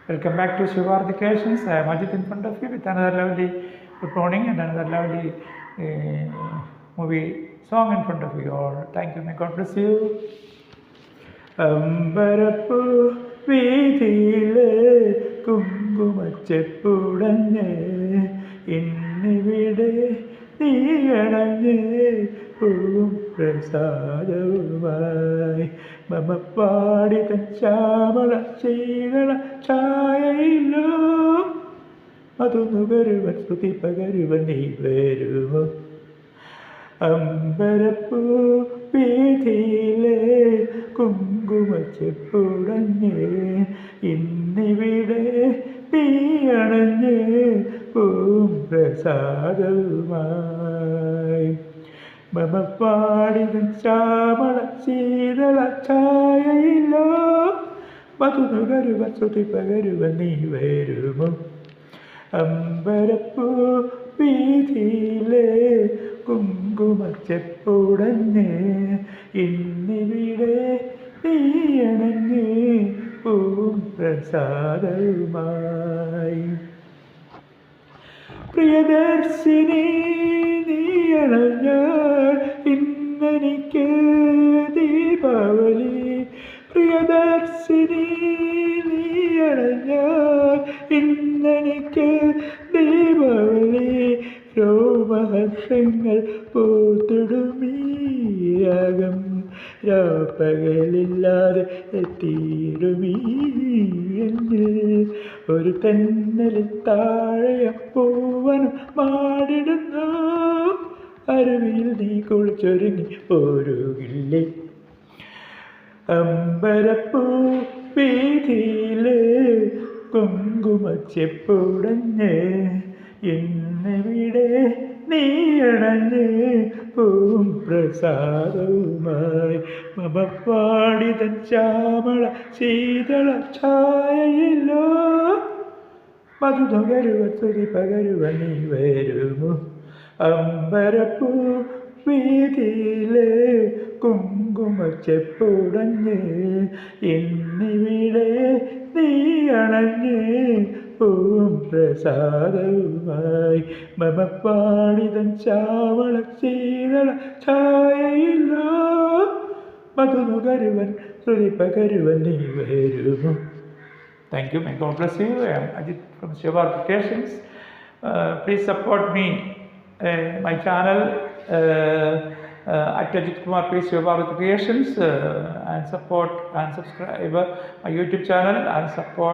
Welcome back to Shivarthi Creations. I am Ajit in front of you with another lovely good morning and another lovely movie song in front of you all. Thank you. May God bless you. അമ്പരപ്പൂ വീതിയിലെ കുങ്കുമച്ചെപ്പുടഞ്ഞ് ഇന്നിവിടെ നീയണഞ്ഞ് പൂവും പ്രസാദവുമായി മമപ്പാടി തൻ ശ്യാമള ശീതള ഛായയിലോ അതൊന്നു വരുവൻ ശ്രുതി പകരുവൻ നീ വരുമോ അമ്പരപ്പൂ വീതിയിലെ കുങ്കുമച്ചെപ്പുടഞ്ഞ് ഇന്നിവിടെ നീയണഞ്ഞ് പൂവും പ്രസാദവുമായി മമപ്പാടിതൻ ശ്യാമള ശീതള ഛായയിലോ മധുനുകരുവൻ ശ്രുതി പകരുവൻ നീ വരുമോ അമ്പരപ്പൂ വീതിയിലെ കുങ്കുമച്ചെപ്പുടഞ്ഞ് ഇന്നിവിടെ നീയണഞ്ഞ് പൂവും പ്രസാദവുമായി പ്രിയദർശിനി നീയണഞ്ഞാൽ ഇന്നെനിക്ക് ദീപാവലി പ്രിയദർശിനി നീയണഞ്ഞാൽ ഇന്നെനിക്ക് ദീപാവലി രോമഹർഷങ്ങൾ പൂത്തിടുമീരാഗം രാപ്പകലില്ലാതെ എത്തിയിടുമീ എന്നിൽ ഒരു തെന്നലിൽ താഴെ പൂവനും മാടിടുന്നു അരുവിയിൽ നീ കുളിച്ചൊരുങ്ങി പോരുകില്ലേ അമ്പരപ്പൂ വീതിയിലെ കുങ്കുമച്ചെപ്പുടഞ്ഞ് ഇന്നിവിടെ നീയണഞ്ഞ് പൂവും പ്രസാദവുമായി മമപ്പാടിതൻ ശ്യാമള ശീതള ഛായയിലോ മധുനുകരുവൻ ശ്രുതി പകരുവൻ നീ വരുമോ അമ്പരപ്പൂ വീതിയിലെ കുങ്കുമച്ചെപ്പുടഞ്ഞ് ഇന്നിവിടെ നീയണഞ്ഞ് പൂവും പ്രസാദവുമായി മമപ്പാടിതൻ ശ്യാമള ശീതള ഛായയിലോ മധുനുകരുവൻ ശ്രുതി പകരുവൻ നീ വരുമോ Thank you. May God bless you. I am Ajit from Shivarthi Creations. Please support me, my channel at Ajit Kumar P. Shivarthi Creations and support and subscribe my YouTube channel and support